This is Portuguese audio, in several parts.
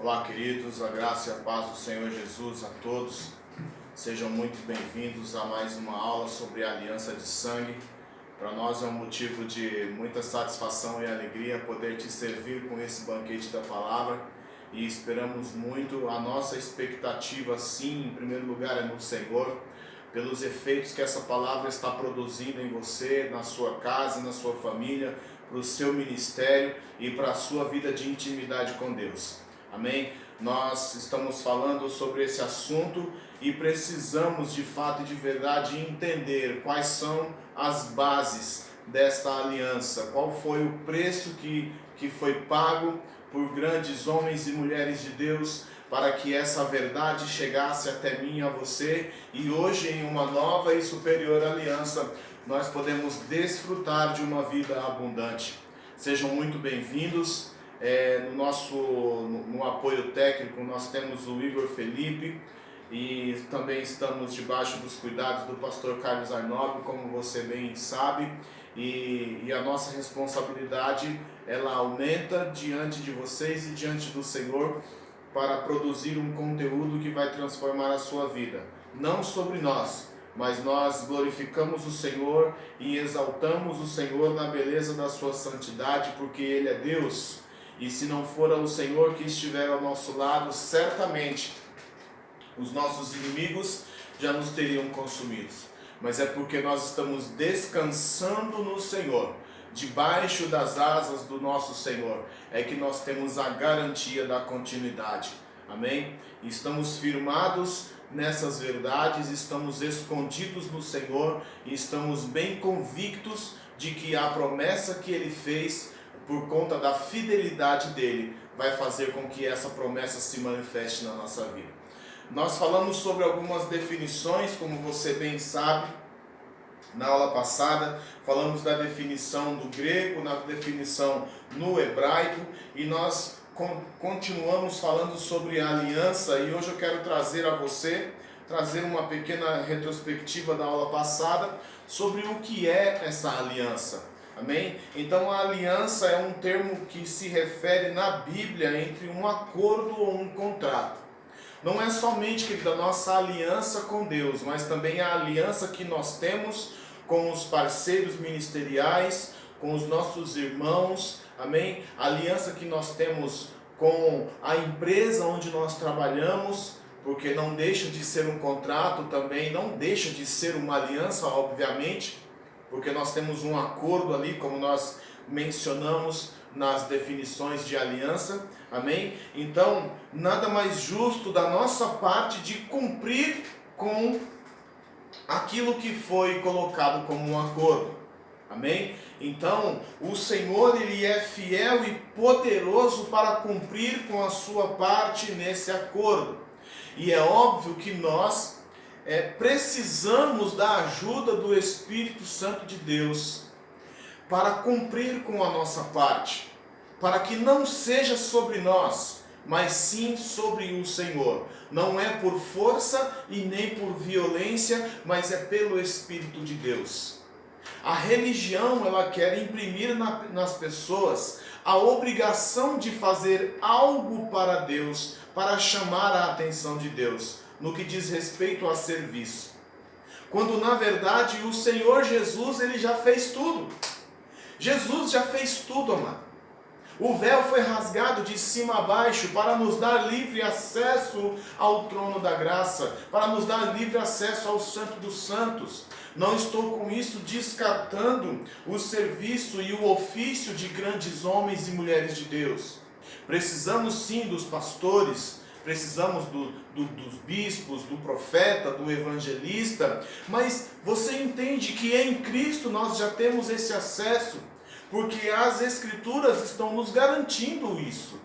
Olá, queridos, a graça e a paz do Senhor Jesus a todos. Sejam muito bem-vindos a mais uma aula sobre a aliança de sangue. Para nós é um motivo de muita satisfação e alegria poder te servir com esse banquete da palavra e esperamos muito. A nossa expectativa, sim, em primeiro lugar é no Senhor, pelos efeitos que essa palavra está produzindo em você, na sua casa, na sua família, para o seu ministério e para a sua vida de intimidade com Deus. Amém? Nós estamos falando sobre esse assunto e precisamos de fato e de verdade entender quais são as bases desta aliança, qual foi o preço que foi pago por grandes homens e mulheres de Deus para que essa verdade chegasse até mim e a você, e hoje em uma nova e superior aliança nós podemos desfrutar de uma vida abundante. Sejam muito bem-vindos. No apoio técnico nós temos o Igor Felipe e também estamos debaixo dos cuidados do pastor Carlos Arnob, como você bem sabe, e a nossa responsabilidade ela aumenta diante de vocês e diante do Senhor para produzir um conteúdo que vai transformar a sua vida, não sobre nós, mas nós glorificamos o Senhor e exaltamos o Senhor na beleza da sua santidade, porque Ele é Deus. E se não for o Senhor que estiver ao nosso lado, certamente os nossos inimigos já nos teriam consumidos. Mas é porque nós estamos descansando no Senhor, debaixo das asas do nosso Senhor, é que nós temos a garantia da continuidade. Amém? Estamos firmados nessas verdades, estamos escondidos no Senhor e estamos bem convictos de que a promessa que Ele fez, por conta da fidelidade dele, vai fazer com que essa promessa se manifeste na nossa vida. Nós falamos sobre algumas definições, como você bem sabe, na aula passada, falamos da definição do grego, na definição no hebraico, e nós continuamos falando sobre a aliança, e hoje eu quero trazer uma pequena retrospectiva da aula passada, sobre o que é essa aliança. Amém? Então a aliança é um termo que se refere na Bíblia entre um acordo ou um contrato. Não é somente, querida, a nossa aliança com Deus, mas também a aliança que nós temos com os parceiros ministeriais, com os nossos irmãos, amém? A aliança que nós temos com a empresa onde nós trabalhamos, porque não deixa de ser um contrato também, não deixa de ser uma aliança, obviamente, porque nós temos um acordo ali, como nós mencionamos nas definições de aliança, amém? Então, nada mais justo da nossa parte de cumprir com aquilo que foi colocado como um acordo, amém? Então, o Senhor, Ele é fiel e poderoso para cumprir com a sua parte nesse acordo, e é óbvio que nós precisamos da ajuda do Espírito Santo de Deus para cumprir com a nossa parte, para que não seja sobre nós, mas sim sobre o Senhor. Não é por força e nem por violência, mas é pelo Espírito de Deus. A religião, ela quer imprimir nas pessoas a obrigação de fazer algo para Deus, para chamar a atenção de Deus, no que diz respeito a serviço. Quando na verdade o Senhor Jesus, Ele já fez tudo. Jesus já fez tudo, amado. O véu foi rasgado de cima a baixo para nos dar livre acesso ao trono da graça, para nos dar livre acesso ao Santo dos Santos. Não estou com isso descartando o serviço e o ofício de grandes homens e mulheres de Deus. Precisamos sim dos pastores, precisamos dos bispos, do profeta, do evangelista, mas você entende que em Cristo nós já temos esse acesso, porque as Escrituras estão nos garantindo isso.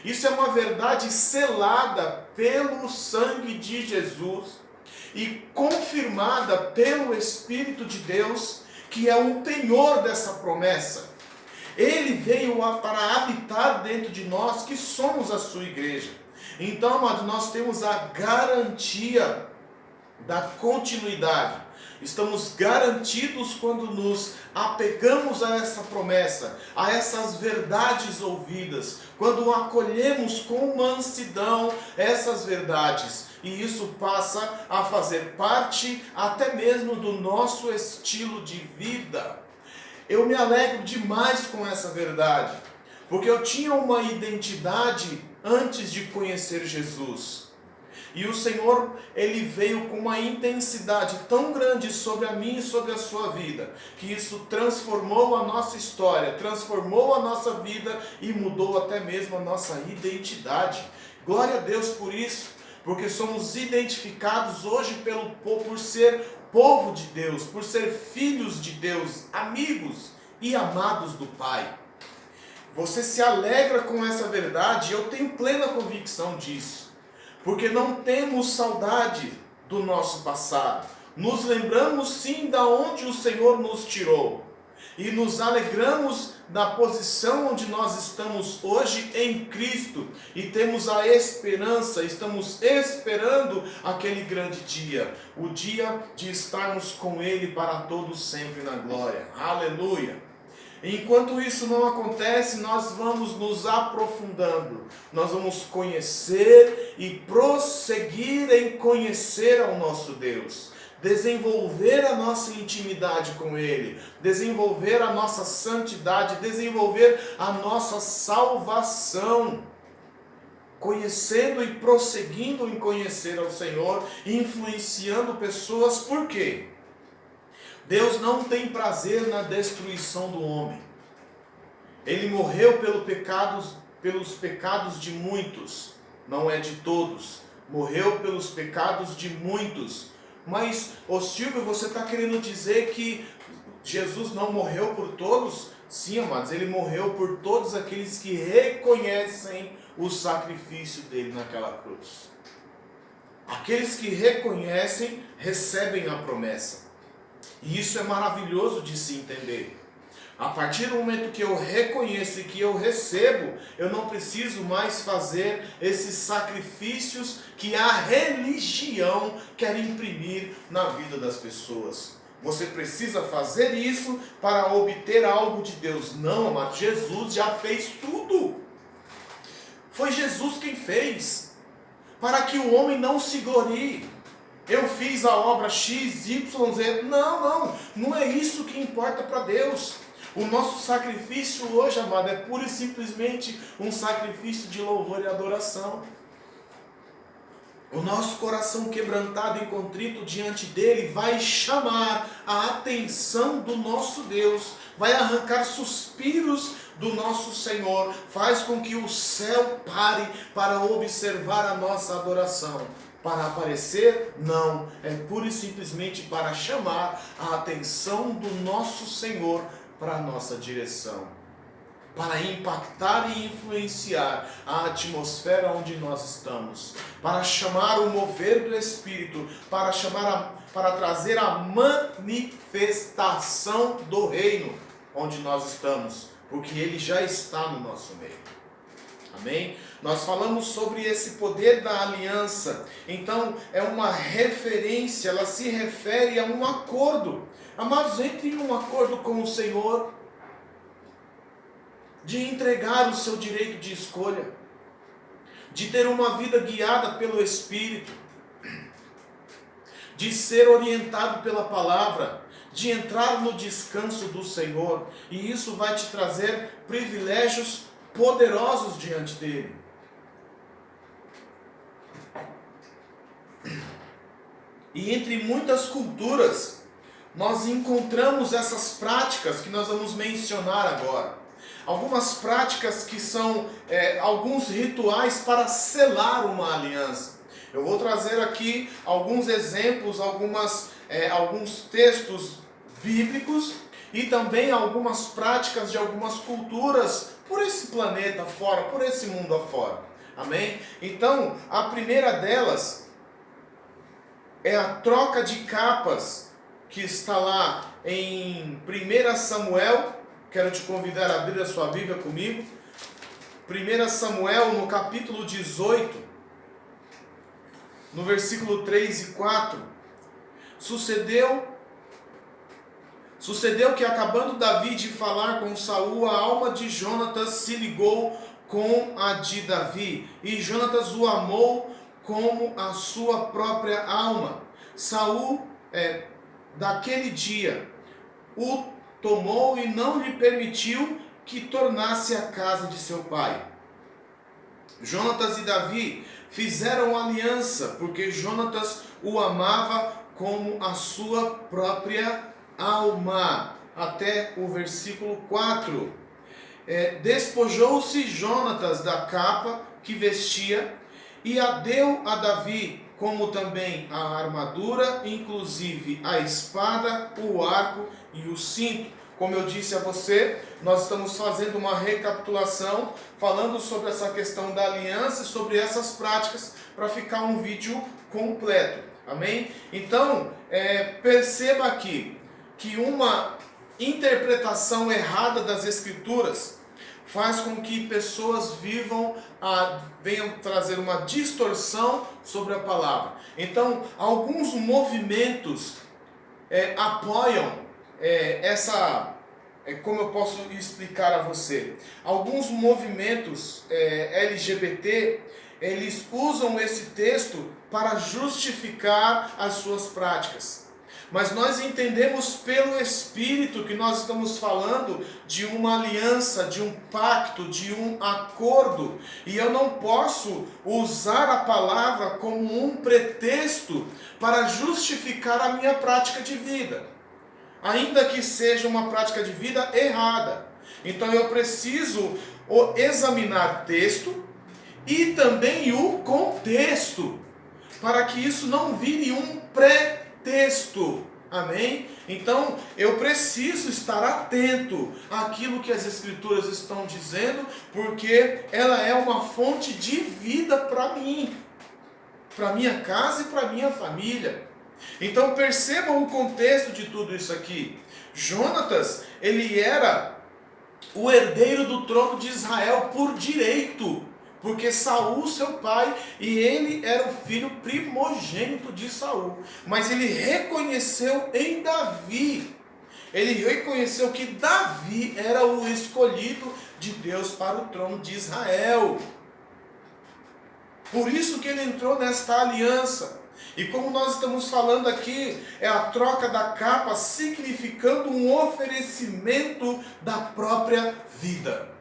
Isso é uma verdade selada pelo sangue de Jesus e confirmada pelo Espírito de Deus, que é o penhor dessa promessa. Ele veio para habitar dentro de nós, que somos a sua igreja. Então, amados, nós temos a garantia da continuidade, Estamos garantidos quando nos apegamos a essa promessa, a essas verdades ouvidas, quando acolhemos com mansidão essas verdades. E isso passa a fazer parte até mesmo do nosso estilo de vida. Eu me alegro demais com essa verdade, porque eu tinha uma identidade antes de conhecer Jesus. E o Senhor, Ele veio com uma intensidade tão grande sobre a minha e sobre a sua vida, que isso transformou a nossa história, transformou a nossa vida e mudou até mesmo a nossa identidade. Glória a Deus por isso, porque somos identificados hoje por ser povo de Deus, por ser filhos de Deus, amigos e amados do Pai. Você se alegra com essa verdade, eu tenho plena convicção disso. Porque não temos saudade do nosso passado. Nos lembramos sim da onde o Senhor nos tirou. E nos alegramos da posição onde nós estamos hoje em Cristo. E temos a esperança, estamos esperando aquele grande dia. O dia de estarmos com Ele para todos sempre na glória. Aleluia! Enquanto isso não acontece, nós vamos nos aprofundando, nós vamos conhecer e prosseguir em conhecer ao nosso Deus, desenvolver a nossa intimidade com Ele, desenvolver a nossa santidade, desenvolver a nossa salvação, conhecendo e prosseguindo em conhecer ao Senhor, influenciando pessoas. Por quê? Deus não tem prazer na destruição do homem. Ele morreu pelos pecados de muitos, não é de todos. Morreu pelos pecados de muitos. Mas, Silvio, você está querendo dizer que Jesus não morreu por todos? Sim, amados, Ele morreu por todos aqueles que reconhecem o sacrifício dele naquela cruz. Aqueles que reconhecem, recebem a promessa. E isso é maravilhoso de se entender. A partir do momento que eu reconheço e que eu recebo, eu não preciso mais fazer esses sacrifícios que a religião quer imprimir na vida das pessoas. Você precisa fazer isso para obter algo de Deus. Não, amado, Jesus já fez tudo. Foi Jesus quem fez, para que o homem não se glorie. Eu fiz a obra X, Y, Z. Não é isso que importa para Deus. O nosso sacrifício hoje, amado, é pura e simplesmente um sacrifício de louvor e adoração. O nosso coração quebrantado e contrito diante dele vai chamar a atenção do nosso Deus, vai arrancar suspiros do nosso Senhor, faz com que o céu pare para observar a nossa adoração. Para aparecer? Não, é pura e simplesmente para chamar a atenção do nosso Senhor para a nossa direção, para impactar e influenciar a atmosfera onde nós estamos, para chamar o mover do Espírito, para trazer a manifestação do reino onde nós estamos, porque Ele já está no nosso meio. Amém? Nós falamos sobre esse poder da aliança. Então, é uma referência, ela se refere a um acordo. Amados, entre em um acordo com o Senhor, de entregar o seu direito de escolha, de ter uma vida guiada pelo Espírito, de ser orientado pela palavra, de entrar no descanso do Senhor. E isso vai te trazer privilégios poderosos diante dele. E entre muitas culturas, nós encontramos essas práticas que nós vamos mencionar agora. Algumas práticas que são alguns rituais para selar uma aliança. Eu vou trazer aqui alguns exemplos, alguns textos bíblicos e também algumas práticas de algumas culturas por esse planeta afora, por esse mundo afora. Amém? Então, a primeira delas é a troca de capas, que está lá em 1 Samuel. Quero te convidar a abrir a sua Bíblia comigo. 1 Samuel, no capítulo 18, no versículo 3 e 4. Sucedeu que, acabando Davi de falar com Saul, a alma de Jonatas se ligou com a de Davi, e Jonatas o amou como a sua própria alma. Saul, daquele dia, o tomou e não lhe permitiu que tornasse à casa de seu pai. Jonatas e Davi fizeram aliança, porque Jonatas o amava como a sua própria alma. Até o versículo 4. Despojou-se Jonatas da capa que vestia e a deu a Davi, como também a armadura, inclusive a espada, o arco e o cinto. Como eu disse a você, nós estamos fazendo uma recapitulação, falando sobre essa questão da aliança e sobre essas práticas, para ficar um vídeo completo. Amém? Então, perceba aqui que uma interpretação errada das Escrituras faz com que pessoas venham trazer uma distorção sobre a palavra. Então, alguns movimentos apoiam como eu posso explicar a você? Alguns movimentos LGBT, eles usam esse texto para justificar as suas práticas. Mas nós entendemos pelo Espírito que nós estamos falando de uma aliança, de um pacto, de um acordo. E eu não posso usar a palavra como um pretexto para justificar a minha prática de vida, ainda que seja uma prática de vida errada. Então eu preciso examinar o texto e também o contexto, para que isso não vire um pretexto. Amém? Então eu preciso estar atento àquilo que as Escrituras estão dizendo, porque ela é uma fonte de vida para mim, para minha casa e para minha família. Então percebam o contexto de tudo isso aqui. Jonatas, ele era o herdeiro do trono de Israel por direito, porque Saul, seu pai, e ele era o filho primogênito de Saul. Mas ele reconheceu em Davi, ele reconheceu que Davi era o escolhido de Deus para o trono de Israel. Por isso que ele entrou nesta aliança. E como nós estamos falando aqui, é a troca da capa, significando um oferecimento da própria vida.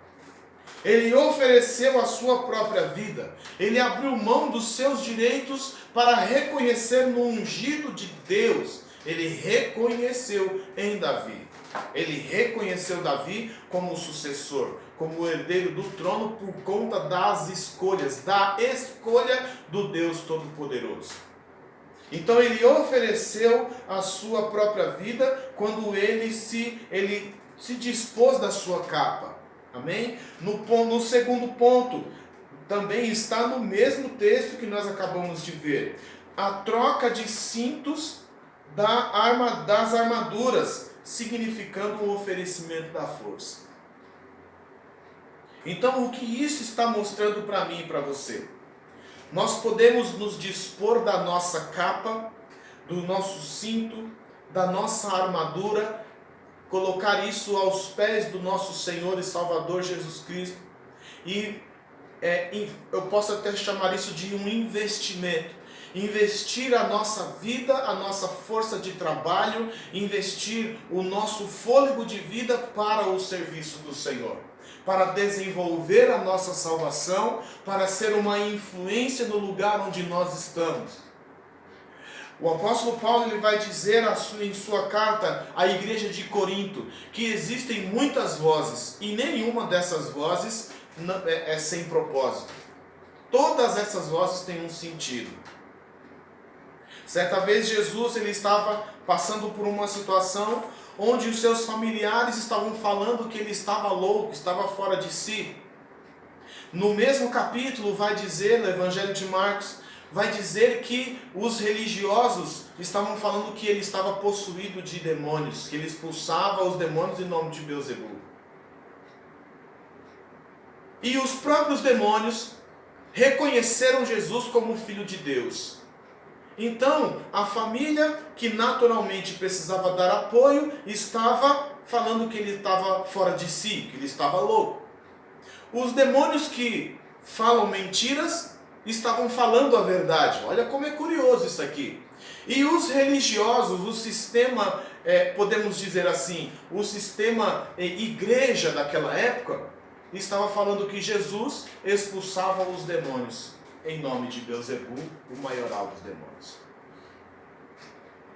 Ele ofereceu a sua própria vida. Ele abriu mão dos seus direitos para reconhecer no ungido de Deus. Ele reconheceu em Davi. Ele reconheceu Davi como sucessor, como o herdeiro do trono por conta das escolhas, da escolha do Deus Todo-Poderoso. Então ele ofereceu a sua própria vida quando ele se dispôs da sua capa. Amém? No segundo ponto, também está no mesmo texto que nós acabamos de ver. A troca de cintos das armaduras, significando o oferecimento da força. Então o que isso está mostrando para mim e para você? Nós podemos nos dispor da nossa capa, do nosso cinto, da nossa armadura, colocar isso aos pés do nosso Senhor e Salvador Jesus Cristo. E eu posso até chamar isso de um investimento. Investir a nossa vida, a nossa força de trabalho, investir o nosso fôlego de vida para o serviço do Senhor, para desenvolver a nossa salvação, para ser uma influência no lugar onde nós estamos. O apóstolo Paulo ele vai dizer em sua carta à igreja de Corinto que existem muitas vozes e nenhuma dessas vozes é sem propósito. Todas essas vozes têm um sentido. Certa vez Jesus ele estava passando por uma situação onde os seus familiares estavam falando que ele estava louco, estava fora de si. No mesmo capítulo vai dizer, no Evangelho de Marcos, vai dizer que os religiosos estavam falando que ele estava possuído de demônios, que ele expulsava os demônios em nome de Beelzebul. E os próprios demônios reconheceram Jesus como Filho de Deus. Então, a família que naturalmente precisava dar apoio estava falando que ele estava fora de si, que ele estava louco. Os demônios que falam mentiras estavam falando a verdade. Olha como é curioso isso aqui. E os religiosos, o sistema, podemos dizer assim, o sistema igreja daquela época, estava falando que Jesus expulsava os demônios em nome de Beelzebul, o maioral dos demônios.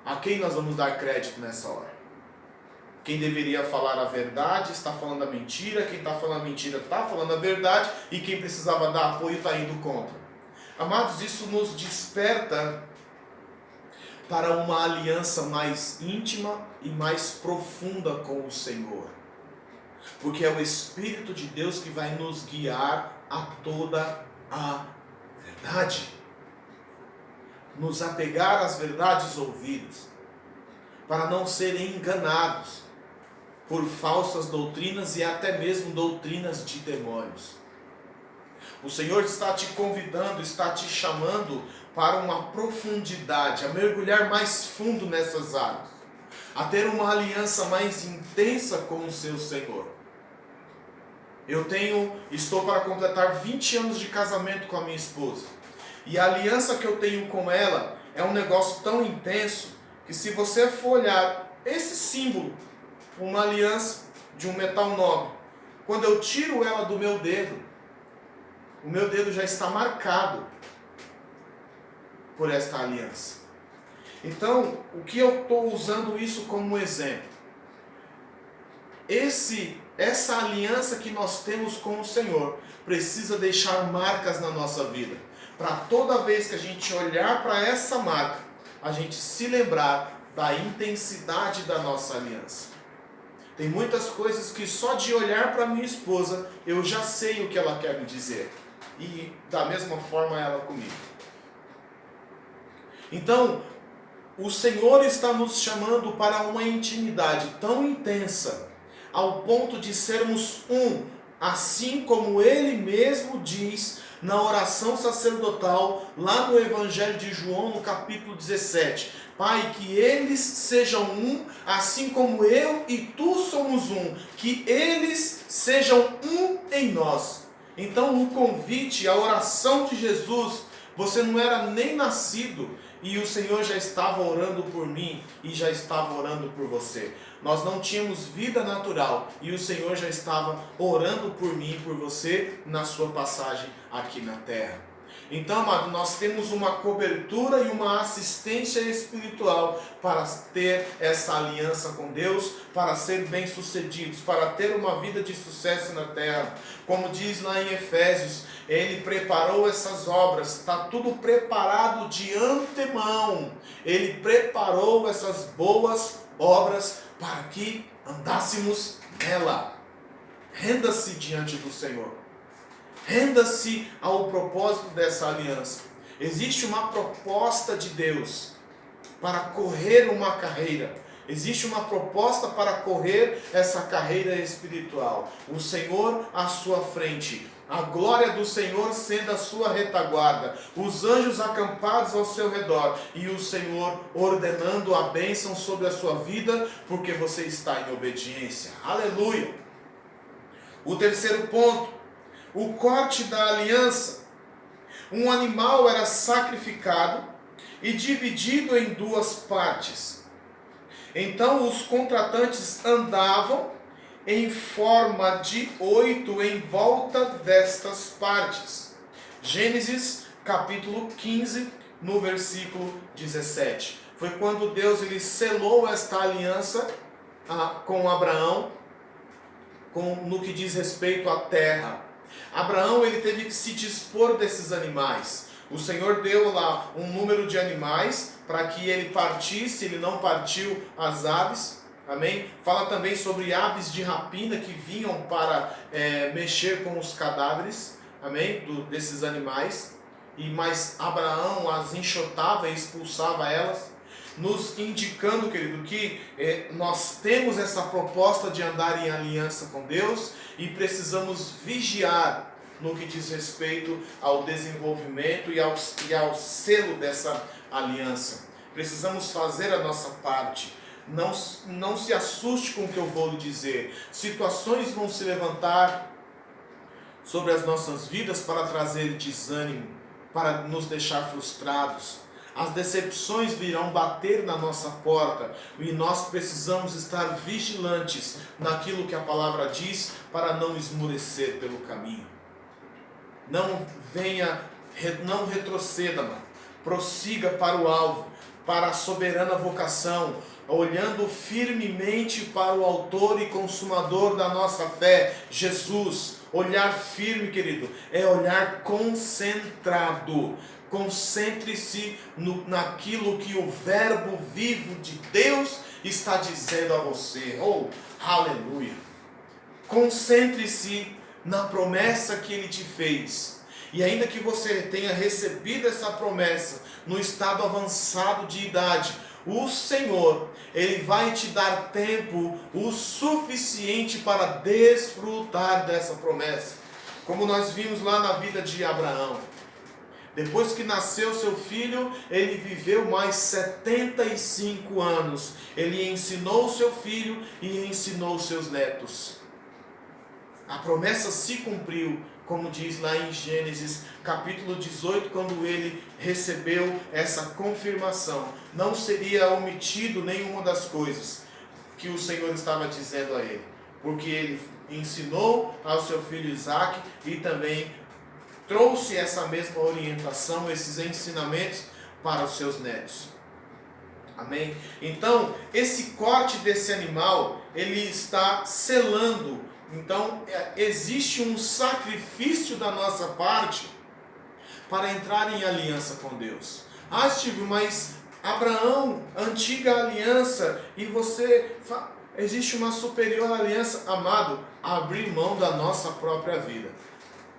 A quem nós vamos dar crédito nessa hora? Quem deveria falar a verdade está falando a mentira, quem está falando a mentira está falando a verdade, e quem precisava dar apoio está indo contra. Amados, isso nos desperta para uma aliança mais íntima e mais profunda com o Senhor. Porque é o Espírito de Deus que vai nos guiar a toda a verdade. Nos apegar às verdades ouvidas, para não serem enganados por falsas doutrinas e até mesmo doutrinas de demônios. O Senhor está te convidando, está te chamando para uma profundidade, a mergulhar mais fundo nessas águas, a ter uma aliança mais intensa com o seu Senhor. Estou para completar 20 anos de casamento com a minha esposa. E a aliança que eu tenho com ela é um negócio tão intenso que, se você for olhar esse símbolo, uma aliança de um metal nobre, quando eu tiro ela do meu dedo, o meu dedo já está marcado por esta aliança. Então, o que eu estou usando isso como exemplo? Essa aliança que nós temos com o Senhor precisa deixar marcas na nossa vida. Para toda vez que a gente olhar para essa marca, a gente se lembrar da intensidade da nossa aliança. Tem muitas coisas que só de olhar para minha esposa, eu já sei o que ela quer me dizer. E da mesma forma ela comigo. Então, o Senhor está nos chamando para uma intimidade tão intensa, ao ponto de sermos um, assim como Ele mesmo diz na oração sacerdotal, lá no Evangelho de João, no capítulo 17. Pai, que eles sejam um, assim como eu e tu somos um, que eles sejam um em nós. Então o convite, a oração de Jesus, você não era nem nascido e o Senhor já estava orando por mim e já estava orando por você. Nós não tínhamos vida natural e o Senhor já estava orando por mim e por você na sua passagem aqui na terra. Então, amado, nós temos uma cobertura e uma assistência espiritual para ter essa aliança com Deus, para ser bem-sucedidos, para ter uma vida de sucesso na terra. Como diz lá em Efésios, Ele preparou essas obras, está tudo preparado de antemão. Ele preparou essas boas obras para que andássemos nela. Renda-se diante do Senhor. Renda-se ao propósito dessa aliança. Existe uma proposta de Deus para correr uma carreira. Existe uma proposta para correr essa carreira espiritual. O Senhor à sua frente. A glória do Senhor sendo a sua retaguarda. Os anjos acampados ao seu redor. E o Senhor ordenando a bênção sobre a sua vida, porque você está em obediência. Aleluia! O terceiro ponto. O corte da aliança. Um animal era sacrificado e dividido em duas partes. Então os contratantes andavam em forma de 8 em volta destas partes. Gênesis capítulo 15, no versículo 17. Foi quando Deus selou esta aliança com Abraão, no que diz respeito à terra. Abraão teve que se dispor desses animais. O Senhor deu lá um número de animais para que ele partisse, ele não partiu as aves. Amém? Fala também sobre aves de rapina que vinham para mexer com os cadáveres. Amém? Desses animais. Mas Abraão as enxotava e expulsava elas. Nos indicando, querido, que nós temos essa proposta de andar em aliança com Deus e precisamos vigiar no que diz respeito ao desenvolvimento e ao selo dessa aliança. Precisamos fazer a nossa parte. Não se assuste com o que eu vou lhe dizer. Situações vão se levantar sobre as nossas vidas para trazer desânimo, para nos deixar frustrados. As decepções virão bater na nossa porta e nós precisamos estar vigilantes naquilo que a palavra diz para não esmorecer pelo caminho. Não retroceda, mano. Prossiga para o alvo, para a soberana vocação, olhando firmemente para o autor e consumador da nossa fé, Jesus. Olhar firme, querido, é olhar concentrado. Concentre-se naquilo que o verbo vivo de Deus está dizendo a você. Oh, aleluia! Concentre-se na promessa que Ele te fez. E ainda que você tenha recebido essa promessa no estado avançado de idade, o Senhor, Ele vai te dar tempo o suficiente para desfrutar dessa promessa. Como nós vimos lá na vida de Abraão. Depois que nasceu seu filho, ele viveu mais 75 anos. Ele ensinou seu filho e ensinou seus netos. A promessa se cumpriu, como diz lá em Gênesis capítulo 18, quando ele recebeu essa confirmação. Não seria omitido nenhuma das coisas que o Senhor estava dizendo a ele, porque ele ensinou ao seu filho Isaque e também trouxe essa mesma orientação, esses ensinamentos para os seus netos. Amém? Então, esse corte desse animal, ele está selando. Então, existe um sacrifício da nossa parte para entrar em aliança com Deus. Ah, Steve, mas Abraão, antiga aliança, e você... Existe uma superior aliança, amado, abrir mão da nossa própria vida.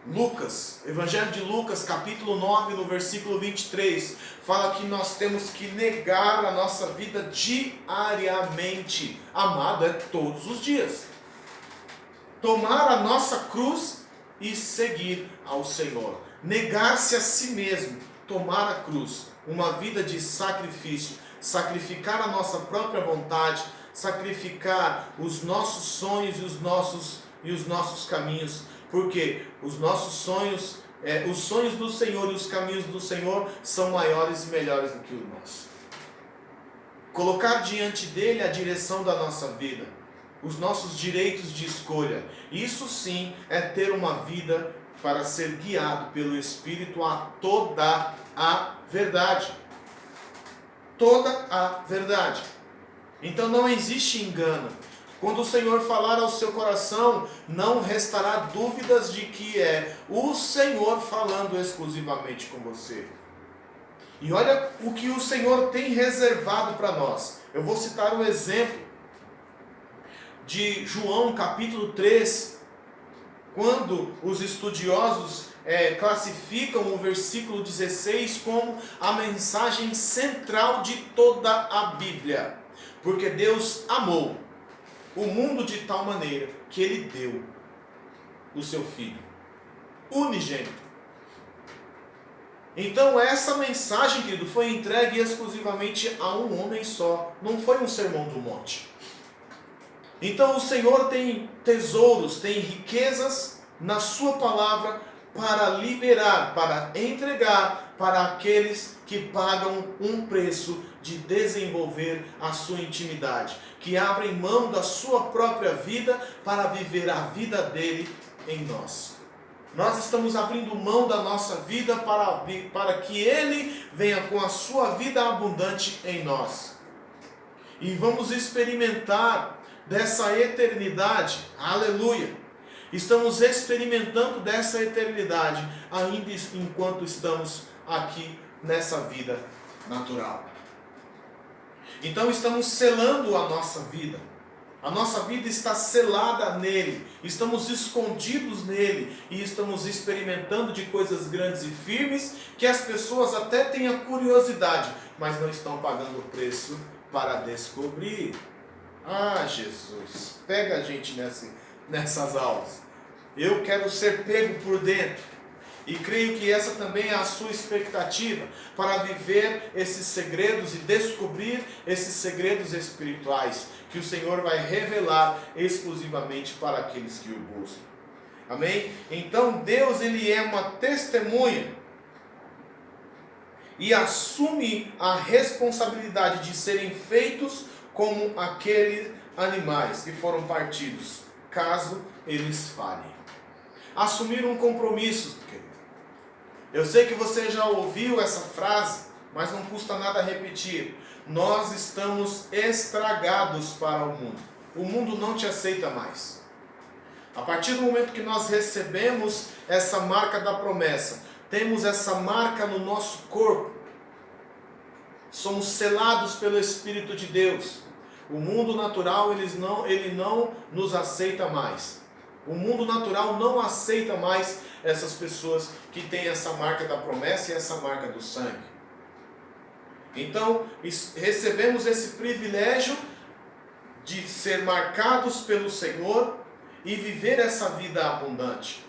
Lucas, Evangelho de Lucas, capítulo 9, no versículo 23, fala que nós temos que negar a nossa vida diariamente. Amado, é todos os dias. Tomar a nossa cruz e seguir ao Senhor. Negar-se a si mesmo, tomar a cruz, uma vida de sacrifício, sacrificar a nossa própria vontade, sacrificar os nossos sonhos e os nossos caminhos, porque os nossos sonhos, os sonhos do Senhor e os caminhos do Senhor são maiores e melhores do que o nosso. Colocar diante dele a direção da nossa vida, os nossos direitos de escolha, isso sim é ter uma vida para ser guiado pelo Espírito a toda a verdade. Toda a verdade. Então não existe engano. Quando o Senhor falar ao seu coração, não restará dúvidas de que é o Senhor falando exclusivamente com você. E olha o que o Senhor tem reservado para nós. Eu vou citar um exemplo de João capítulo 3, quando os estudiosos classificam o versículo 16 como a mensagem central de toda a Bíblia. Porque Deus amou o mundo de tal maneira que Ele deu o seu Filho unigênito. Então essa mensagem, querido, foi entregue exclusivamente a um homem só. Não foi um sermão do monte. Então o Senhor tem tesouros, tem riquezas na sua palavra para liberar, para entregar para aqueles que pagam um preço de desenvolver a sua intimidade, que abrem mão da sua própria vida para viver a vida dele em nós. Nós estamos abrindo mão da nossa vida para que ele venha com a sua vida abundante em nós. E vamos experimentar dessa eternidade, aleluia. Estamos experimentando dessa eternidade ainda enquanto estamos aqui nessa vida natural. Então estamos selando a nossa vida. A nossa vida está selada nele. Estamos escondidos nele. E estamos experimentando de coisas grandes e firmes que as pessoas até têm a curiosidade, mas não estão pagando o preço para descobrir. Ah, Jesus, pega a gente nessas aulas. Eu quero ser pego por dentro. E creio que essa também é a sua expectativa para viver esses segredos e descobrir esses segredos espirituais que o Senhor vai revelar exclusivamente para aqueles que o buscam. Amém? Então Deus, ele é uma testemunha e assume a responsabilidade de serem feitos como aqueles animais que foram partidos, caso eles falhem. Assumir um compromisso, querido. Eu sei que você já ouviu essa frase, mas não custa nada repetir. Nós estamos estragados para o mundo. O mundo não te aceita mais. A partir do momento que nós recebemos essa marca da promessa, temos essa marca no nosso corpo, somos selados pelo Espírito de Deus. O mundo natural ele não nos aceita mais. O mundo natural não aceita mais essas pessoas que têm essa marca da promessa e essa marca do sangue. Então, recebemos esse privilégio de ser marcados pelo Senhor e viver essa vida abundante.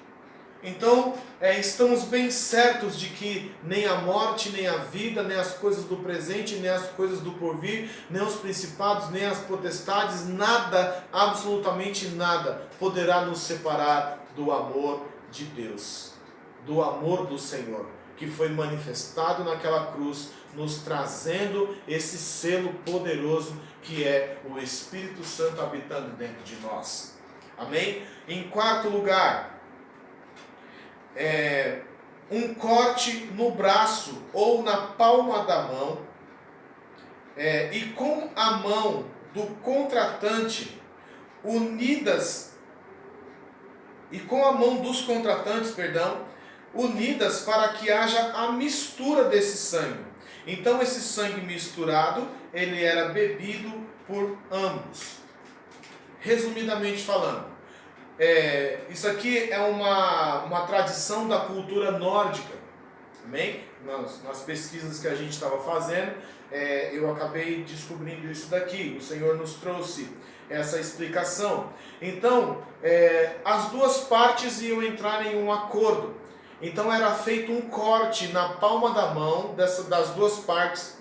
Então, estamos bem certos de que nem a morte, nem a vida, nem as coisas do presente, nem as coisas do porvir, nem os principados, nem as potestades, nada, absolutamente nada, poderá nos separar do amor de Deus, do amor do Senhor, que foi manifestado naquela cruz, nos trazendo esse selo poderoso que é o Espírito Santo habitando dentro de nós. Amém? Em quarto lugar, um corte no braço ou na palma da mão, e com a mão do contratante unidas, unidas para que haja a mistura desse sangue. Então esse sangue misturado, ele era bebido por ambos. Resumidamente falando, isso aqui é uma tradição da cultura nórdica. Amém? Nas pesquisas que a gente estava fazendo, eu acabei descobrindo isso daqui. O Senhor nos trouxe essa explicação. Então, as duas partes iam entrar em um acordo. Então era feito um corte na palma da mão das duas partes.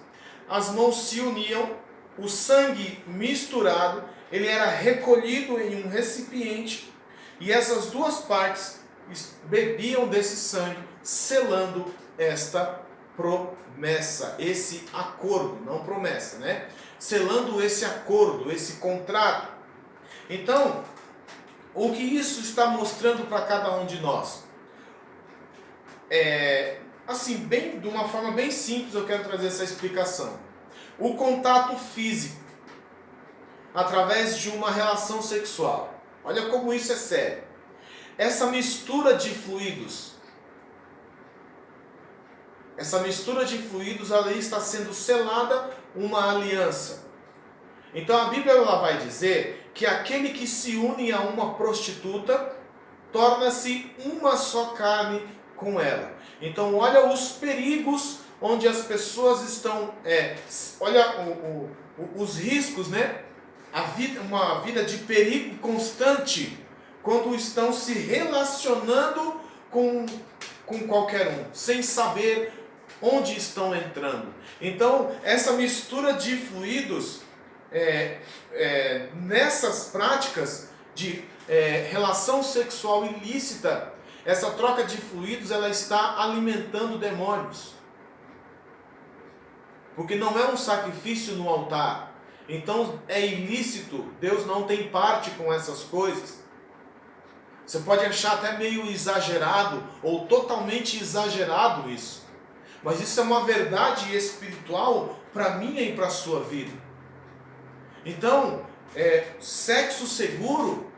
As mãos se uniam, o sangue misturado, ele era recolhido em um recipiente. E essas duas partes bebiam desse sangue, selando esta promessa, esse acordo, não promessa, né? Selando esse acordo, esse contrato. Então, o que isso está mostrando para cada um de nós? Assim, de uma forma bem simples, eu quero trazer essa explicação. O contato físico, através de uma relação sexual. Olha como isso é sério. Essa mistura de fluidos, ali está sendo selada uma aliança. Então a Bíblia ela vai dizer que aquele que se une a uma prostituta torna-se uma só carne com ela. Então olha os perigos onde as pessoas estão, olha os riscos, né? Uma vida de perigo constante quando estão se relacionando com qualquer um, sem saber onde estão entrando. Então, essa mistura de fluidos, nessas práticas de relação sexual ilícita, essa troca de fluidos, ela está alimentando demônios. Porque não é um sacrifício no altar. Então é ilícito, Deus não tem parte com essas coisas. Você pode achar até meio exagerado ou totalmente exagerado isso. Mas isso é uma verdade espiritual para mim e para a sua vida. Então, sexo seguro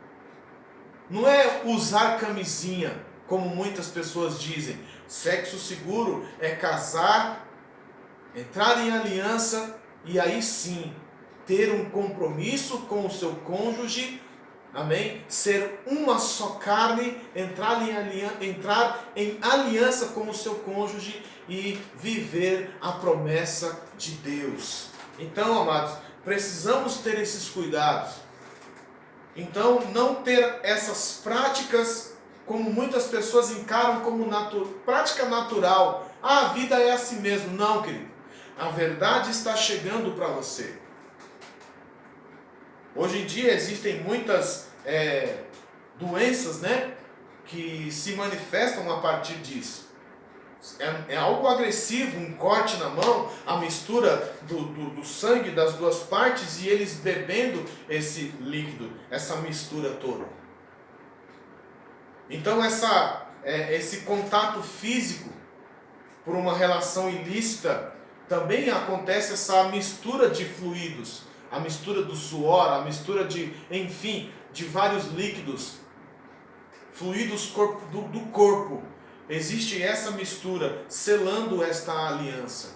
não é usar camisinha, como muitas pessoas dizem. Sexo seguro é casar, entrar em aliança e aí sim ter um compromisso com o seu cônjuge, amém? Ser uma só carne, entrar em aliança com o seu cônjuge e viver a promessa de Deus. Então, amados, precisamos ter esses cuidados. Então, não ter essas práticas como muitas pessoas encaram como prática natural. Ah, a vida é assim mesmo. Não, querido. A verdade está chegando para você. Hoje em dia existem muitas doenças, né, que se manifestam a partir disso. É algo agressivo, um corte na mão, a mistura do sangue das duas partes e eles bebendo esse líquido, essa mistura toda. Então esse contato físico por uma relação ilícita, também acontece essa mistura de fluidos, a mistura do suor, a mistura de vários líquidos, fluidos do corpo. Existe essa mistura, selando esta aliança.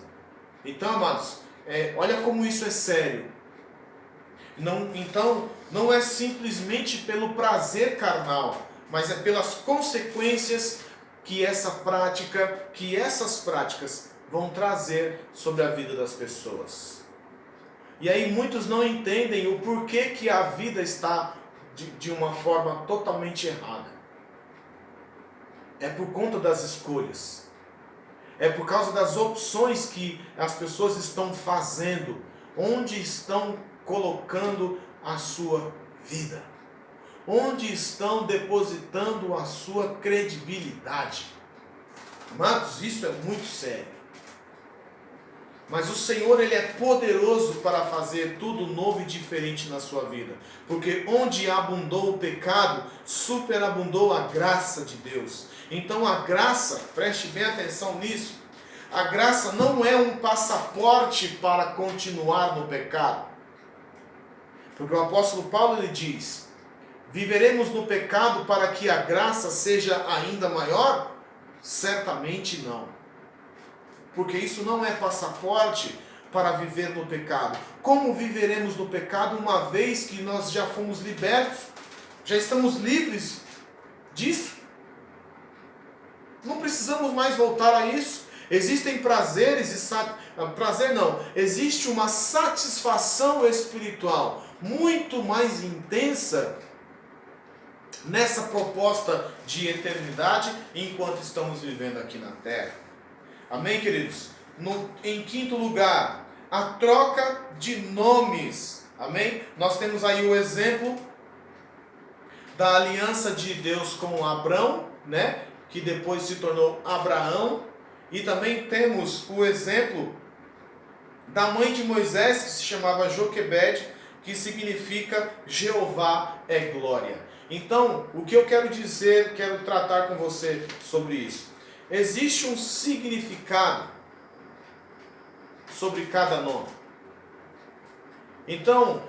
Então, amados, olha como isso é sério. Então, não é simplesmente pelo prazer carnal, mas é pelas consequências que essas práticas vão trazer sobre a vida das pessoas. E aí muitos não entendem o porquê que a vida está de uma forma totalmente errada. É por conta das escolhas. É por causa das opções que as pessoas estão fazendo, onde estão colocando a sua vida, onde estão depositando a sua credibilidade. Amados, isso é muito sério. Mas o Senhor, Ele é poderoso para fazer tudo novo e diferente na sua vida. Porque onde abundou o pecado, superabundou a graça de Deus. Então a graça, preste bem atenção nisso, a graça não é um passaporte para continuar no pecado. Porque o apóstolo Paulo, ele diz: viveremos no pecado para que a graça seja ainda maior? Certamente não. Porque isso não é passaporte para viver no pecado. Como viveremos no pecado uma vez que nós já fomos libertos? Já estamos livres disso? Não precisamos mais voltar a isso. Existem prazeres existe uma satisfação espiritual muito mais intensa nessa proposta de eternidade enquanto estamos vivendo aqui na terra. Amém, queridos? Em quinto lugar, a troca de nomes. Amém? Nós temos aí o exemplo da aliança de Deus com Abrão, né? Que depois se tornou Abraão. E também temos o exemplo da mãe de Moisés, que se chamava Joquebede, que significa Jeová é glória. Então, o que eu quero tratar com você sobre isso. Existe um significado sobre cada nome. Então,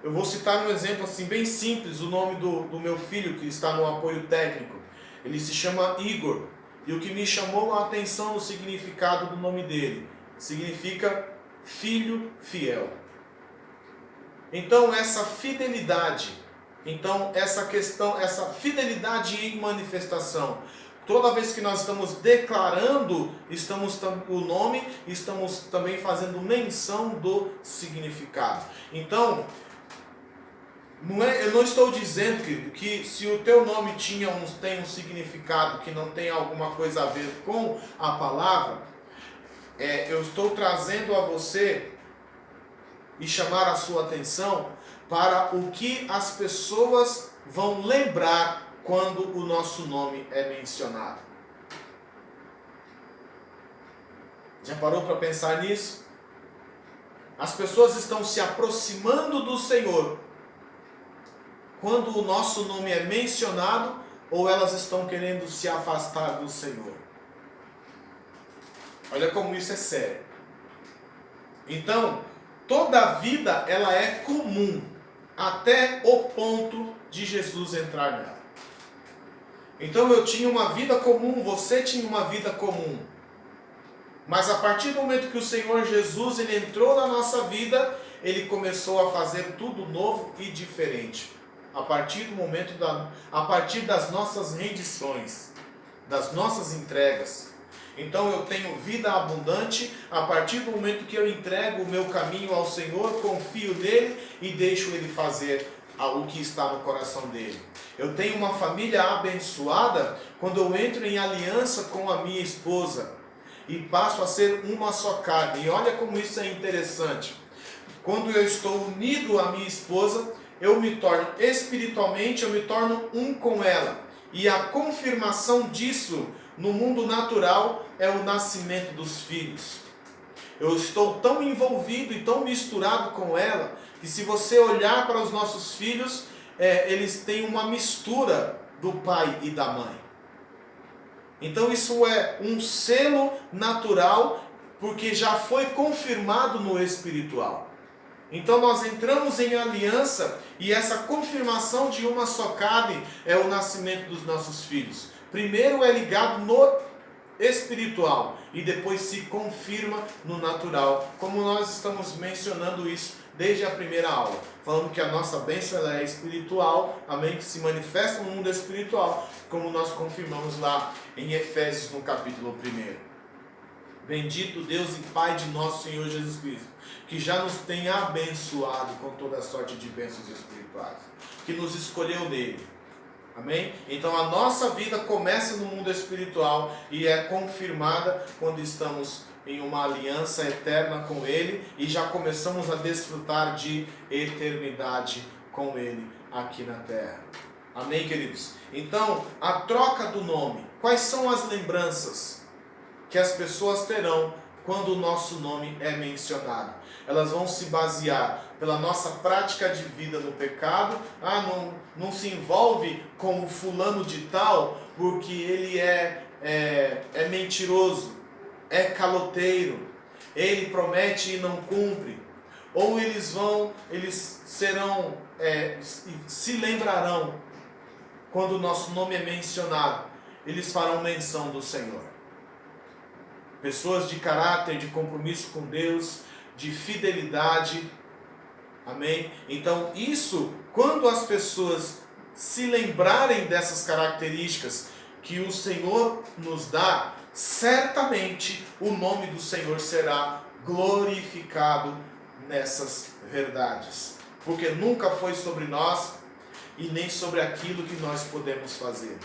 eu vou citar um exemplo assim bem simples, o nome do meu filho que está no apoio técnico. Ele se chama Igor. E o que me chamou a atenção no significado do nome dele, significa filho fiel. Então essa fidelidade, essa fidelidade em manifestação. Toda vez que nós estamos declarando o nome, estamos também fazendo menção do significado. Então, eu não estou dizendo, querido, que se o teu nome tem um significado que não tem alguma coisa a ver com a palavra, eu estou trazendo a você e chamar a sua atenção para o que as pessoas vão lembrar quando o nosso nome é mencionado. Já parou para pensar nisso? As pessoas estão se aproximando do Senhor quando o nosso nome é mencionado, ou elas estão querendo se afastar do Senhor? Olha como isso é sério. Então, toda a vida ela é comum, até o ponto de Jesus entrar nela. Então eu tinha uma vida comum, você tinha uma vida comum. Mas a partir do momento que o Senhor Jesus ele entrou na nossa vida, ele começou a fazer tudo novo e diferente. A partir das nossas rendições, das nossas entregas. Então eu tenho vida abundante a partir do momento que eu entrego o meu caminho ao Senhor, confio nele e deixo ele fazer o que está no coração dele. Eu tenho uma família abençoada quando eu entro em aliança com a minha esposa e passo a ser uma só carne. E olha como isso é interessante. Quando eu estou unido à minha esposa, eu me torno espiritualmente, eu me torno um com ela. E a confirmação disso no mundo natural é o nascimento dos filhos. Eu estou tão envolvido e tão misturado com ela, que se você olhar para os nossos filhos, eles têm uma mistura do pai e da mãe. Então isso é um selo natural, porque já foi confirmado no espiritual. Então nós entramos em aliança e essa confirmação de uma só carne é o nascimento dos nossos filhos. Primeiro é ligado no espiritual e depois se confirma no natural, como nós estamos mencionando isso desde a primeira aula, falando que a nossa bênção ela é espiritual, amém, que se manifesta no mundo espiritual, como nós confirmamos lá em Efésios no capítulo 1. Bendito Deus e Pai de nosso Senhor Jesus Cristo, que já nos tem abençoado com toda sorte de bênçãos espirituais, que nos escolheu nele. Amém? Então a nossa vida começa no mundo espiritual e é confirmada quando estamos em uma aliança eterna com Ele e já começamos a desfrutar de eternidade com Ele aqui na terra. Amém, queridos? Então, a troca do nome. Quais são as lembranças que as pessoas terão quando o nosso nome é mencionado? Elas vão se basear pela nossa prática de vida no pecado. Não se envolve com o fulano de tal porque ele é mentiroso, é caloteiro, ele promete e não cumpre. Ou eles serão, se lembrarão quando o nosso nome é mencionado, eles farão menção do Senhor. Pessoas de caráter, de compromisso com Deus, de fidelidade. Amém? Então isso, quando as pessoas se lembrarem dessas características que o Senhor nos dá, certamente o nome do Senhor será glorificado nessas verdades. Porque nunca foi sobre nós e nem sobre aquilo que nós podemos fazer.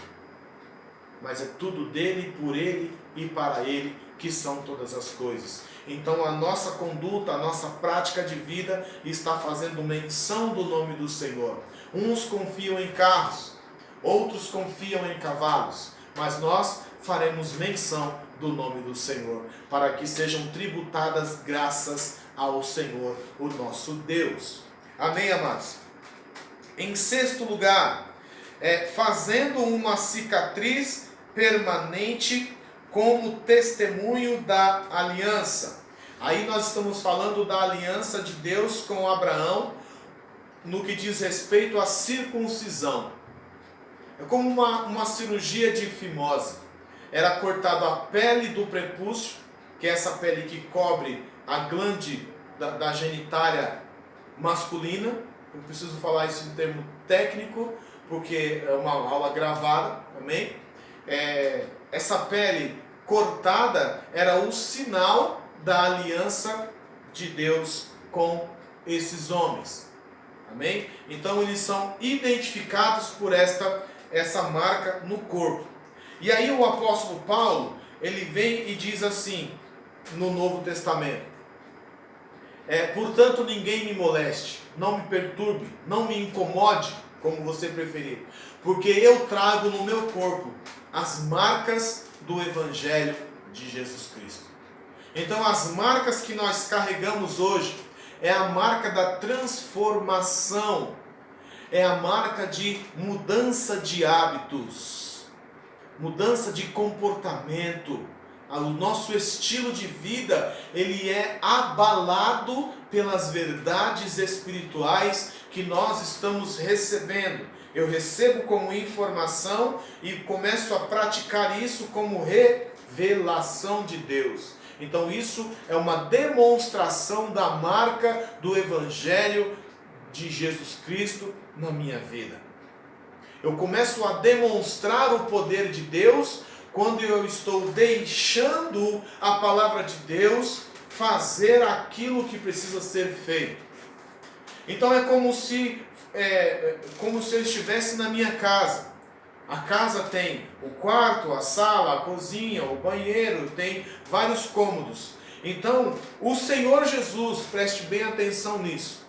Mas é tudo dele, por ele e para ele que são todas as coisas. Então a nossa conduta, a nossa prática de vida está fazendo menção do nome do Senhor. Uns confiam em carros, outros confiam em cavalos, mas nós faremos menção do nome do Senhor, para que sejam tributadas graças ao Senhor, o nosso Deus. Amém, amados? Em sexto lugar, fazendo uma cicatriz permanente como testemunho da aliança. Aí nós estamos falando da aliança de Deus com Abraão no que diz respeito à circuncisão. É como uma cirurgia de fimose. Era cortado a pele do prepúcio, que é essa pele que cobre a glande da genitália masculina. Eu preciso falar isso em termo técnico, porque é uma aula gravada, amém? Essa pele cortada era o sinal da aliança de Deus com esses homens. Amém? Então eles são identificados por essa marca no corpo. E aí o apóstolo Paulo, ele vem e diz assim, no Novo Testamento: portanto ninguém me moleste, não me perturbe, não me incomode, como você preferir, porque eu trago no meu corpo as marcas do Evangelho de Jesus Cristo. Então as marcas que nós carregamos hoje é a marca da transformação, é a marca de mudança de hábitos, mudança de comportamento. O nosso estilo de vida, ele é abalado pelas verdades espirituais que nós estamos recebendo. Eu recebo como informação e começo a praticar isso como revelação de Deus. Então isso é uma demonstração da marca do Evangelho de Jesus Cristo na minha vida. Eu começo a demonstrar o poder de Deus quando eu estou deixando a palavra de Deus fazer aquilo que precisa ser feito. Então é como se como se eu estivesse na minha casa. A casa tem o quarto, a sala, a cozinha, o banheiro, tem vários cômodos. Então, o Senhor Jesus, preste bem atenção nisso.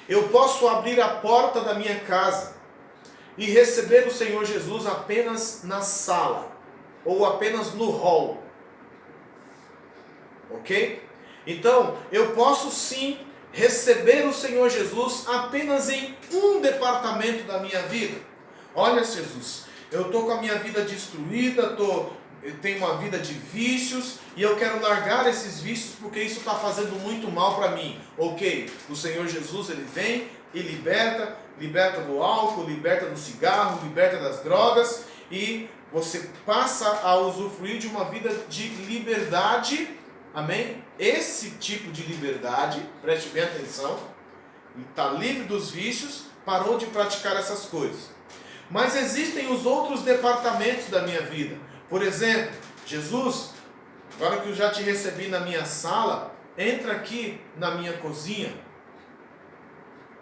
Eu posso abrir a porta da minha casa e receber o Senhor Jesus apenas na sala, ou apenas no hall. Ok? Então, eu posso sim receber o Senhor Jesus apenas em um departamento da minha vida. Olha, Jesus, eu estou com a minha vida destruída, eu tenho uma vida de vícios e eu quero largar esses vícios porque isso está fazendo muito mal para mim. Ok, o Senhor Jesus, ele vem e liberta do álcool, liberta do cigarro, liberta das drogas e você passa a usufruir de uma vida de liberdade. Amém? Esse tipo de liberdade, preste bem atenção, está livre dos vícios, parou de praticar essas coisas. Mas existem os outros departamentos da minha vida. Por exemplo, Jesus, agora que eu já te recebi na minha sala, entra aqui na minha cozinha.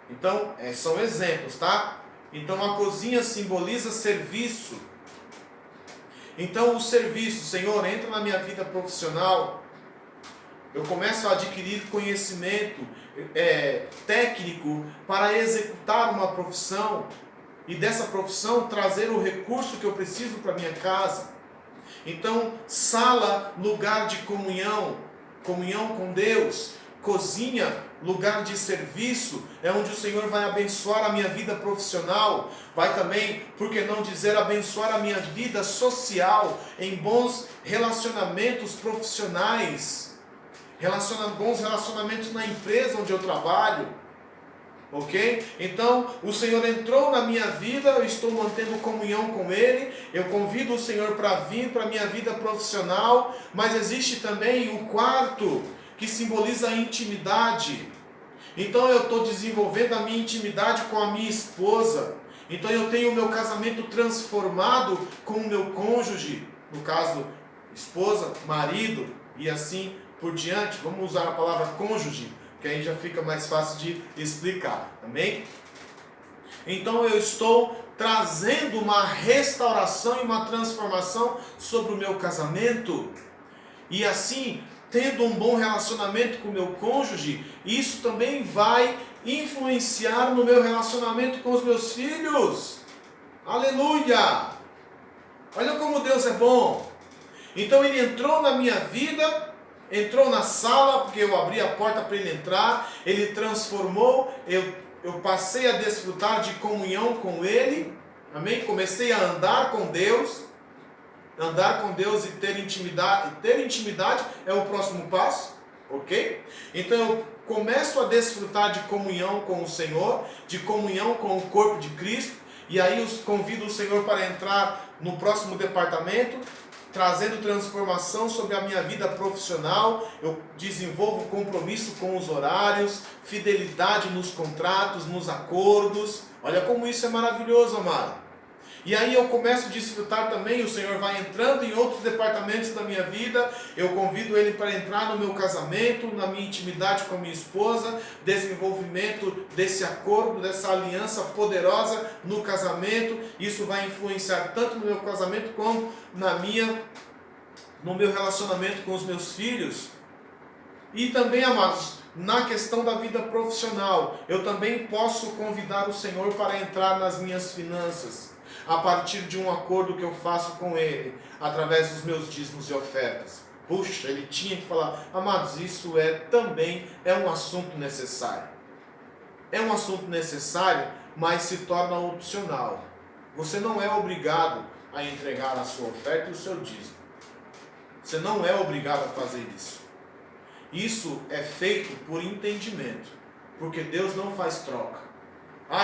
Então, são exemplos, tá? Então a cozinha simboliza serviço. Então o serviço, Senhor, entra na minha vida profissional. Eu começo a adquirir conhecimento técnico para executar uma profissão e dessa profissão trazer o recurso que eu preciso para minha casa. Então, sala, lugar de comunhão, comunhão com Deus. Cozinha, lugar de serviço, é onde o Senhor vai abençoar a minha vida profissional. Vai também, por que não dizer, abençoar a minha vida social em bons relacionamentos profissionais. Bons relacionamentos na empresa onde eu trabalho. Ok? Então, o Senhor entrou na minha vida, eu estou mantendo comunhão com Ele, eu convido o Senhor para vir para a minha vida profissional, mas existe também o quarto, que simboliza a intimidade. Então, eu estou desenvolvendo a minha intimidade com a minha esposa, então eu tenho o meu casamento transformado com o meu cônjuge, no caso, esposa, marido, e assim por diante. Vamos usar a palavra cônjuge, que aí já fica mais fácil de explicar, amém? Então eu estou trazendo uma restauração e uma transformação sobre o meu casamento, e assim, tendo um bom relacionamento com o meu cônjuge, isso também vai influenciar no meu relacionamento com os meus filhos. Aleluia! Olha como Deus é bom. Então ele entrou na minha vida, entrou na sala, porque eu abri a porta para ele entrar, ele transformou, eu passei a desfrutar de comunhão com ele, amém? Comecei a andar com Deus e ter intimidade é o próximo passo, ok? Então eu começo a desfrutar de comunhão com o Senhor, de comunhão com o corpo de Cristo, e aí eu convido o Senhor para entrar no próximo departamento, trazendo transformação sobre a minha vida profissional. Eu desenvolvo compromisso com os horários, fidelidade nos contratos, nos acordos. Olha como isso é maravilhoso, amado. E aí eu começo a desfrutar também, o Senhor vai entrando em outros departamentos da minha vida, eu convido Ele para entrar no meu casamento, na minha intimidade com a minha esposa, desenvolvimento desse acordo, dessa aliança poderosa no casamento. Isso vai influenciar tanto no meu casamento como no meu relacionamento com os meus filhos. E também, amados, na questão da vida profissional, eu também posso convidar o Senhor para entrar nas minhas finanças, a partir de um acordo que eu faço com Ele, através dos meus dízimos e ofertas. Puxa, ele tinha que falar, amados, isso também é um assunto necessário. É um assunto necessário, mas se torna opcional. Você não é obrigado a entregar a sua oferta e o seu dízimo. Você não é obrigado a fazer isso. Isso é feito por entendimento, porque Deus não faz troca.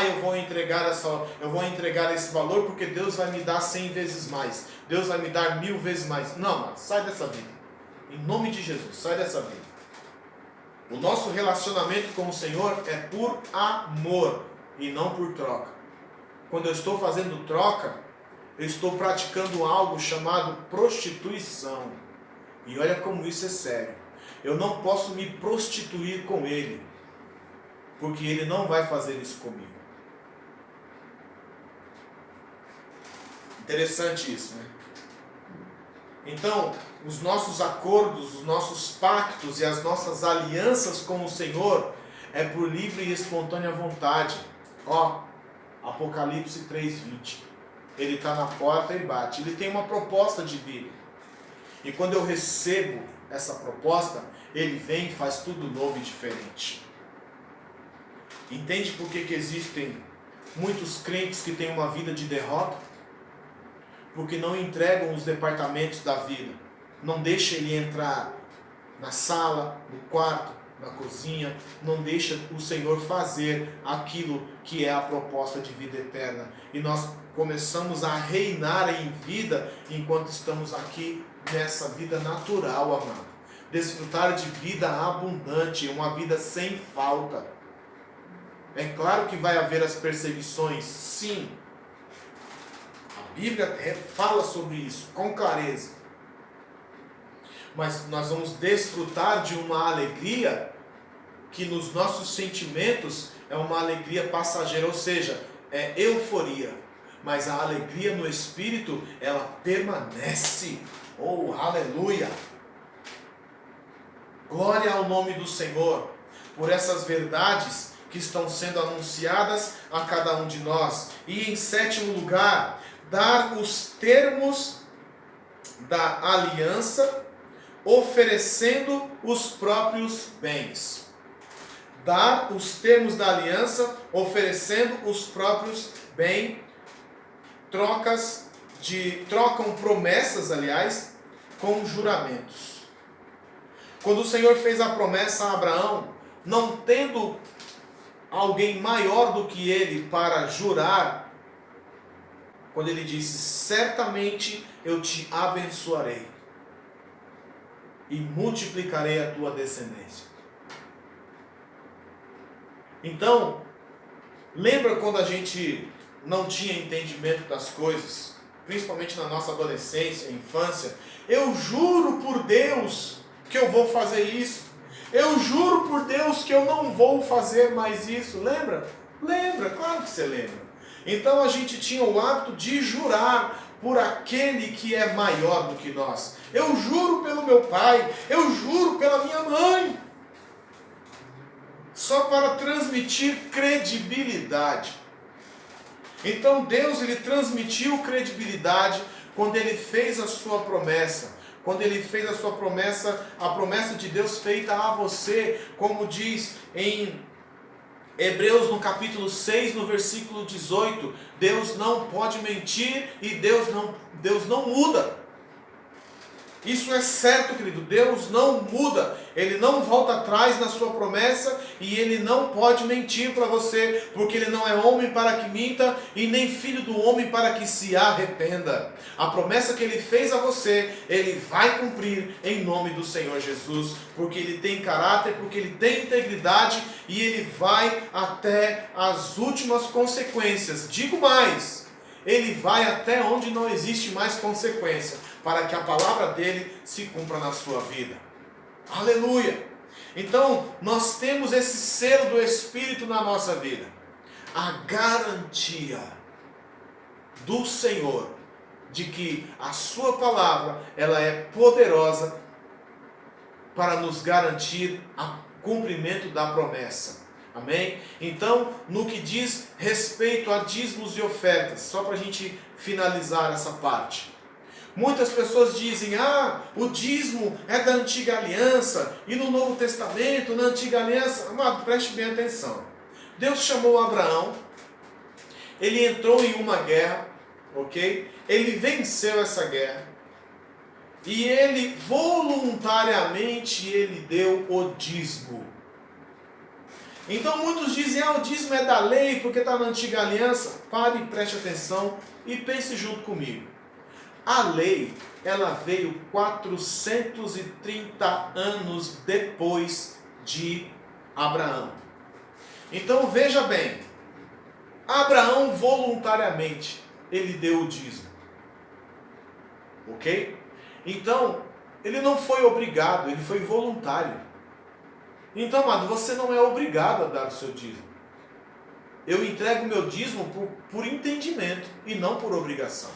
Eu vou entregar esse valor porque Deus vai me dar 100 vezes mais. Deus vai me dar 1000 vezes mais. Não, mano, sai dessa vida. Em nome de Jesus, sai dessa vida. O nosso relacionamento com o Senhor é por amor e não por troca. Quando eu estou fazendo troca, eu estou praticando algo chamado prostituição. E olha como isso é sério. Eu não posso me prostituir com Ele. porque Ele não vai fazer isso comigo. Interessante isso, né? Então, os nossos acordos, os nossos pactos e as nossas alianças com o Senhor é por livre e espontânea vontade. Ó, Apocalipse 3:20. Ele está na porta e bate. Ele tem uma proposta de vida. E quando eu recebo essa proposta, Ele vem e faz tudo novo e diferente. Entende por que existem muitos crentes que têm uma vida de derrota? Porque não entregam os departamentos da vida. Não deixa ele entrar na sala, no quarto, na cozinha. Não deixa o Senhor fazer aquilo que é a proposta de vida eterna. E nós começamos a reinar em vida enquanto estamos aqui nessa vida natural, amado. Desfrutar de vida abundante, uma vida sem falta. É claro que vai haver as perseguições, sim. A Bíblia fala sobre isso com clareza. Mas nós vamos desfrutar de uma alegria que nos nossos sentimentos é uma alegria passageira, ou seja, é euforia. Mas a alegria no Espírito, ela permanece. Oh, aleluia! Glória ao nome do Senhor por essas verdades que estão sendo anunciadas a cada um de nós. E em sétimo lugar, dar os termos da aliança, oferecendo os próprios bens. Dar os termos da aliança, oferecendo os próprios bens. Trocam promessas, aliás, com juramentos. Quando o Senhor fez a promessa a Abraão, não tendo alguém maior do que ele para jurar, quando ele disse: certamente eu te abençoarei e multiplicarei a tua descendência. Então, lembra quando a gente não tinha entendimento das coisas, principalmente na nossa adolescência, infância? Eu juro por Deus que eu vou fazer isso. Eu juro por Deus que eu não vou fazer mais isso. Lembra? Lembra, claro que você lembra. Então a gente tinha o hábito de jurar por aquele que é maior do que nós. Eu juro pelo meu pai, eu juro pela minha mãe. Só para transmitir credibilidade. Então Deus, ele transmitiu credibilidade quando ele fez a sua promessa. Quando ele fez a sua promessa, a promessa de Deus feita a você, como diz em Hebreus no capítulo 6, no versículo 18, Deus não pode mentir e Deus não muda. Isso é certo, querido. Deus não muda. Ele não volta atrás na sua promessa e Ele não pode mentir para você, porque Ele não é homem para que minta e nem filho do homem para que se arrependa. A promessa que Ele fez a você, Ele vai cumprir em nome do Senhor Jesus, porque Ele tem caráter, porque Ele tem integridade e Ele vai até as últimas consequências. Digo mais, Ele vai até onde não existe mais consequência, para que a palavra dele se cumpra na sua vida. Aleluia! Então, nós temos esse selo do Espírito na nossa vida. A garantia do Senhor de que a sua palavra, ela é poderosa para nos garantir o cumprimento da promessa. Amém? Então, no que diz respeito a dízimos e ofertas, só para a gente finalizar essa parte. Muitas pessoas dizem: o dízimo é da antiga aliança, e no Novo Testamento, na antiga aliança. Amado, preste bem atenção. Deus chamou Abraão, ele entrou em uma guerra, ok? Ele venceu essa guerra, e ele voluntariamente ele deu o dízimo. Então muitos dizem: o dízimo é da lei, porque está na antiga aliança. Pare e preste atenção e pense junto comigo. A lei, ela veio 430 anos depois de Abraão. Então veja bem, Abraão voluntariamente, ele deu o dízimo. Ok? Então, ele não foi obrigado, ele foi voluntário. Então, amado, você não é obrigado a dar o seu dízimo. Eu entrego o meu dízimo por entendimento e não por obrigação.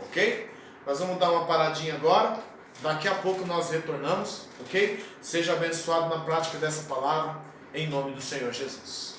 Ok? Nós vamos dar uma paradinha agora. Daqui a pouco nós retornamos. Ok? Seja abençoado na prática dessa palavra. Em nome do Senhor Jesus.